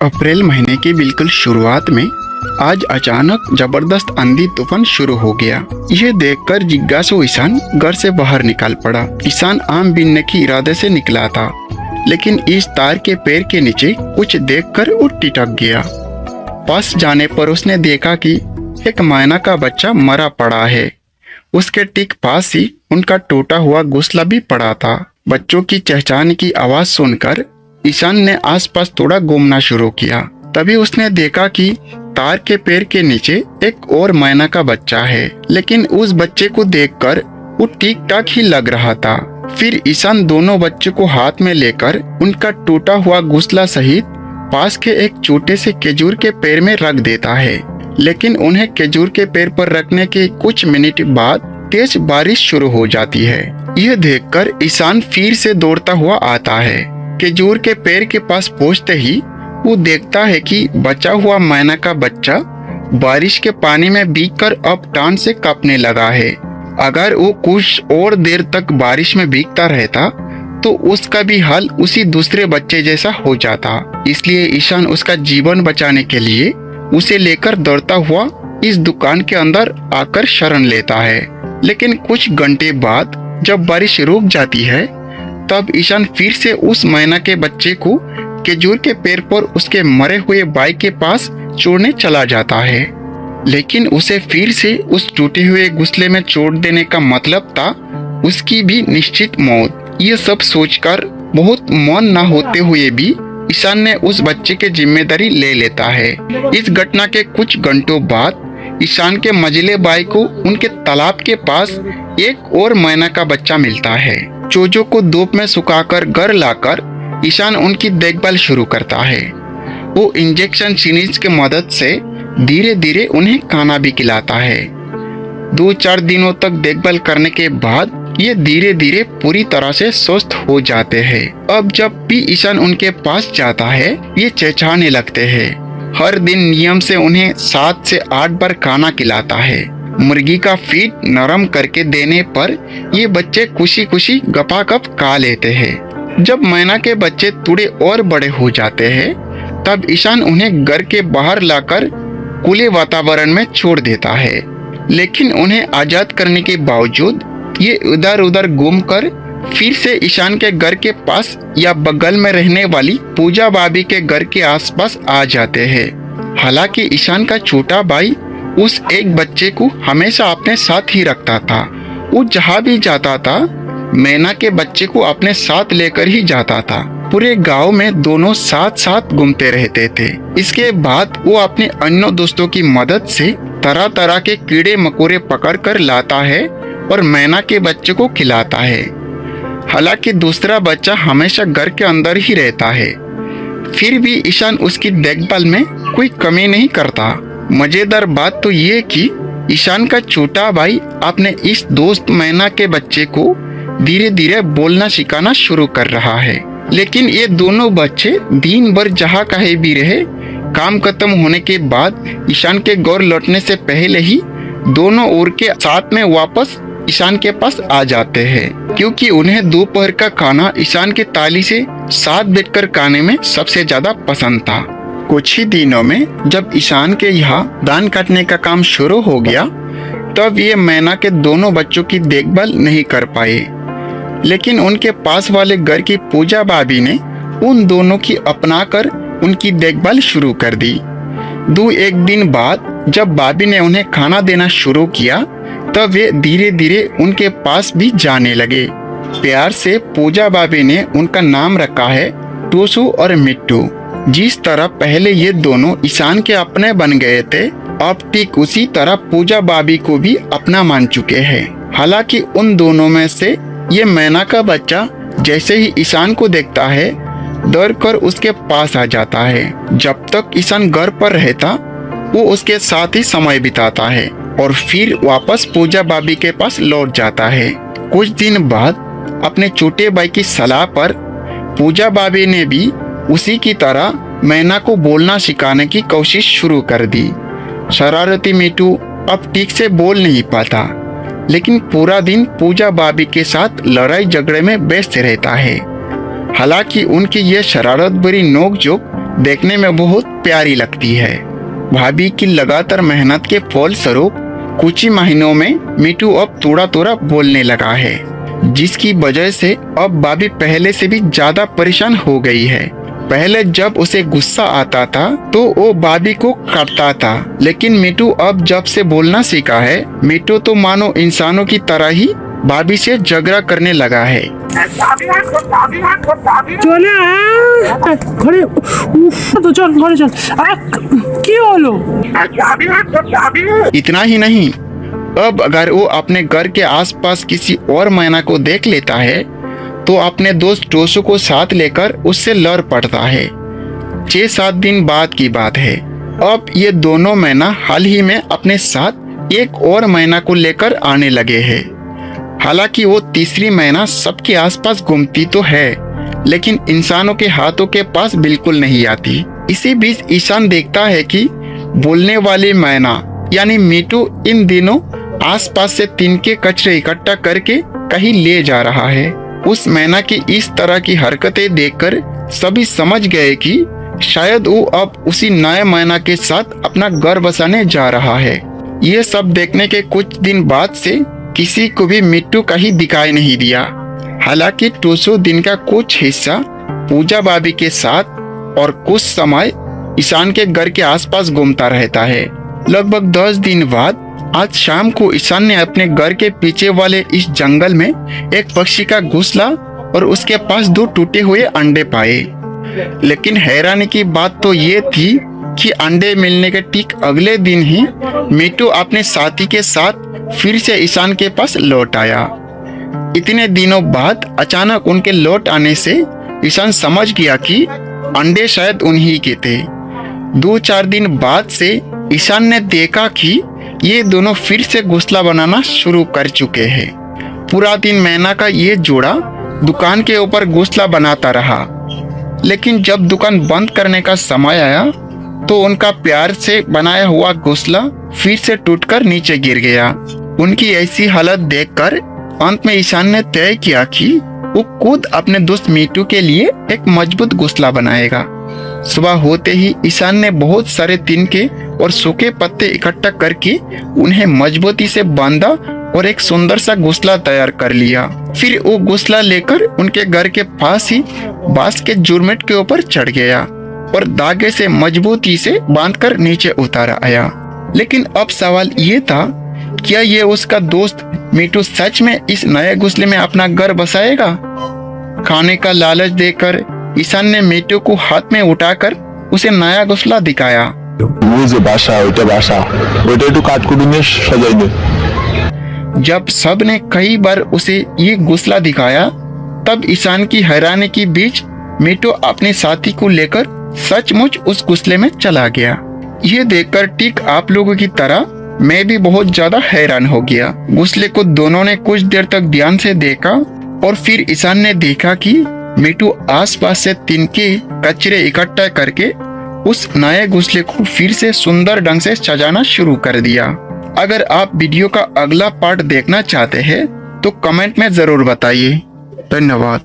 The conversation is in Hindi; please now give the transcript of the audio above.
अप्रैल महीने की बिल्कुल शुरुआत में आज अचानक जबरदस्त आंधी तूफान शुरू हो गया। यह देखकर जिज्ञासु ईशान घर से बाहर निकल पड़ा। ईशान आम बीनने के इरादे से निकला था, लेकिन इस तार के पेड़ के नीचे कुछ देखकर वो टिटक गया। पास जाने पर उसने देखा कि एक मैना का बच्चा मरा पड़ा है। उसके ठीक पास ही उनका टूटा हुआ घोंसला भी पड़ा था। बच्चों की चहचहाने की आवाज सुनकर ईशान ने आसपास थोड़ा घूमना शुरू किया। तभी उसने देखा कि तार के पेड़ के नीचे एक और मैना का बच्चा है, लेकिन उस बच्चे को देखकर वो ठीक ठाक ही लग रहा था। फिर ईशान दोनों बच्चों को हाथ में लेकर उनका टूटा हुआ घोंसला सहित पास के एक छोटे से खजूर के पेड़ में रख देता है। लेकिन उन्हें खजूर के पेड़ पर रखने के कुछ मिनट बाद तेज बारिश शुरू हो जाती है। यह देखकर ईशान फिर से दौड़ता हुआ आता है। खजूर के पेड़ के पास पहुंचते ही वो देखता है कि बचा हुआ मैना का बच्चा बारिश के पानी में भीगकर अब टान से कांपने लगा है। अगर वो कुछ और देर तक बारिश में भीगता रहता तो उसका भी हाल उसी दूसरे बच्चे जैसा हो जाता। इसलिए ईशान उसका जीवन बचाने के लिए उसे लेकर दौड़ता हुआ इस दुकान के अंदर आकर शरण लेता है। लेकिन कुछ घंटे बाद जब बारिश रुक जाती है, तब ईशान फिर से उस मैना के बच्चे को खजूर के पेड़ पर उसके मरे हुए भाई के पास छोड़ने चला जाता है। लेकिन उसे फिर से उस टूटे हुए घोंसले में छोड़ देने का मतलब था उसकी भी निश्चित मौत। ये सब सोचकर बहुत मौन न होते हुए भी ईशान ने उस बच्चे की जिम्मेदारी ले लेता है। इस घटना के कुछ घंटों बाद ईशान के मझले भाई को उनके तालाब के पास एक और मैना का बच्चा मिलता है। चोजों को धूप में सुखाकर घर लाकर ईशान उनकी देखभाल शुरू करता है। वो इंजेक्शन सीरीज की मदद से धीरे धीरे उन्हें खाना भी खिलाता है। 2-4 दिनों तक देखभाल करने के बाद ये धीरे धीरे पूरी तरह से स्वस्थ हो जाते हैं। अब जब भी ईशान उनके पास जाता है, ये चहचहाने लगते हैं। हर दिन नियम से उन्हें 7 से 8 बार खाना खिलाता है। मुर्गी का फीड नरम करके देने पर ये बच्चे खुशी खुशी गपागप खा लेते हैं। जब मैना के बच्चे थोड़े और बड़े हो जाते हैं, तब ईशान उन्हें घर के बाहर लाकर खुले वातावरण में छोड़ देता है। लेकिन उन्हें आजाद करने के बावजूद ये इधर उधर घूमकर फिर से ईशान के घर के पास या बगल में रहने वाली पूजा भाभी के घर के आसपास आ जाते हैं। हालांकि ईशान का छोटा भाई उस एक बच्चे को हमेशा अपने साथ ही रखता था। वो जहाँ भी जाता था, मैना के बच्चे को अपने साथ लेकर ही जाता था। पूरे गांव में दोनों साथ साथ घूमते रहते थे। इसके बाद वो अपने अन्य दोस्तों की मदद से तरह तरह के कीड़े मकोड़े पकड़ कर लाता है और मैना के बच्चे को खिलाता है। हालांकि दूसरा बच्चा हमेशा घर के अंदर ही रहता है, फिर भी ईशान उसकी देखभाल में कोई कमी नहीं करता। मजेदार बात तो ये कि ईशान का छोटा भाई अपने इस दोस्त मैना के बच्चे को धीरे धीरे बोलना सिखाना शुरू कर रहा है। लेकिन ये दोनों बच्चे दिन भर जहाँ कहीं भी रहे, काम खत्म होने के बाद ईशान के घर लौटने से पहले ही दोनों ओर के साथ में वापस ईशान के पास आ जाते हैं, क्योंकि उन्हें दोपहर का खाना ईशान के ताली से साथ बैठकर खाने में सबसे ज्यादा पसंद था। कुछ ही दिनों में जब ईशान के यहाँ धान काटने का काम शुरू हो गया, तब ये मैना के दोनों बच्चों की देखभाल नहीं कर पाए। लेकिन उनके पास वाले घर की पूजा भाभी ने उन दोनों की अपनाकर उनकी देखभाल शुरू कर दी। 2-1 दिन बाद जब भाभी ने उन्हें खाना देना शुरू किया, तब वे धीरे धीरे उनके पास भी जाने लगे। प्यार से पूजा भाभी ने उनका नाम रखा है टूसू और मिट्टू। जिस तरह पहले ये दोनों ईशान के अपने बन गए थे, अब ठीक उसी तरह पूजा भाभी को भी अपना मान चुके हैं। हालांकि उन दोनों में से ये मैना का बच्चा जैसे ही ईशान को देखता है, डर कर उसके पास आ जाता है। जब तक ईशान घर पर रहता, वो उसके साथ ही समय बिताता है और फिर वापस पूजा भाभी के पास लौट जाता है। कुछ दिन बाद अपने छोटे भाई की सलाह पर पूजा भाभी ने भी उसी की तरह मैना को बोलना सिखाने की कोशिश शुरू कर दी। शरारती मिट्टू अब ठीक से बोल नहीं पाता, लेकिन पूरा दिन पूजा भाभी के साथ लड़ाई झगड़े में व्यस्त रहता है। हालांकि उनकी ये शरारत भरी नोक-झोंक देखने में बहुत प्यारी लगती है। भाभी की लगातार मेहनत के फलस्वरूप कुछ ही महीनों में मिट्टू अब थोड़ा थोड़ा बोलने लगा है, जिसकी वजह से अब भाभी पहले से भी ज्यादा परेशान हो गई है। पहले जब उसे गुस्सा आता था तो वो भाभी को काटता था, लेकिन मिट्टू अब जब से बोलना सीखा है, मिट्टू तो मानो इंसानों की तरह ही भाभी से झगड़ा करने लगा है। চলে আয় ঘরে তো চল ঘরে চল কি হলো इतना ही नहीं, अब अगर वो अपने घर के आसपास किसी और मैना को देख लेता है तो अपने दोस्त टोसू को साथ लेकर उससे लड़ पड़ता है। 6-7 दिन बाद की बात है। अब ये दोनों मैना हाल ही में अपने साथ एक और मैना को लेकर आने लगे हैं। हालांकि वो तीसरी मैना सबके आसपास घूमती तो है, लेकिन इंसानों के हाथों के पास बिल्कुल नहीं आती। इसी बीच ईशान देखता है कि बोलने वाली मैना यानी मिट्टू इन दिनों आसपास से तिनके कचरे इकट्ठा करके कहीं ले जा रहा है। उस मैना की इस तरह की हरकतें देखकर सभी समझ गए कि शायद वो अब उसी नए मैना के साथ अपना घर बसाने जा रहा है। ये सब देखने के कुछ दिन बाद से किसी को भी मिट्टू कहीं दिखाई नहीं दिया। हालांकि टोसू दिन का कुछ हिस्सा पूजा भाभी के साथ और कुछ समय ईशान के घर के आसपास घूमता रहता है। लगभग 10 दिन बाद आज शाम को ईशान ने अपने घर के पीछे वाले इस जंगल में एक पक्षी का घोंसला और उसके पास 2 टूटे हुए अंडे पाए। लेकिन हैरानी की बात तो ये थी कि अंडे मिलने के ठीक अगले दिन ही मिट्टू अपने साथी के साथ फिर से ईशान के पास लौट आया। इतने दिनों बाद अचानक उनके लौट आने से ईशान समझ गया कि अंडे शायद उन्हीं के थे। 2-4 दिन बाद से ईशान ने देखा कि ये दोनों फिर से घोंसला बनाना शुरू कर चुके हैं। पूरा दिन मैना का ये जोड़ा दुकान के ऊपर घोंसला बनाता रहा, लेकिन जब दुकान बंद करने का समय आया तो उनका प्यार से बनाया हुआ घोंसला फिर से टूटकर नीचे गिर गया। उनकी ऐसी हालत देखकर अंत में ईशान ने तय किया कि वो खुद अपने दोस्त मिट्टू के लिए एक मजबूत घोंसला बनाएगा। सुबह होते ही ईशान ने बहुत सारे तिनके और सूखे पत्ते इकट्ठा करके उन्हें मजबूती से बांधा और एक सुंदर सा घोंसला तैयार कर लिया। फिर वो घोंसला लेकर उनके घर के पास ही बांस के जुरमेट के ऊपर चढ़ गया और धागे से मजबूती से बांधकर नीचे उतार आया। लेकिन अब सवाल ये था, क्या ये उसका दोस्त मिट्टू सच में इस नए घोंसले में अपना घर बसाएगा? खाने का लालच देकर ईशान ने मिट्टू को हाथ में उठाकर उसे नया घोंसला दिखाया। जब सब ने कई बार उसे ये घोंसला दिखाया, तब ईशान की हैरानी के बीच मिट्टू अपने साथी को लेकर सचमुच उस घोंसले में चला गया। ये देखकर ठीक आप लोगों की तरह मैं भी बहुत ज्यादा हैरान हो गया। घोंसले को दोनों ने कुछ देर तक ध्यान से देखा और फिर ईशान ने देखा कि मिट्टू आसपास से तिनके कचरे इकट्ठा करके उस नए घोंसले को फिर से सुंदर ढंग से सजाना शुरू कर दिया। अगर आप वीडियो का अगला पार्ट देखना चाहते हैं तो कमेंट में जरूर बताइए। धन्यवाद।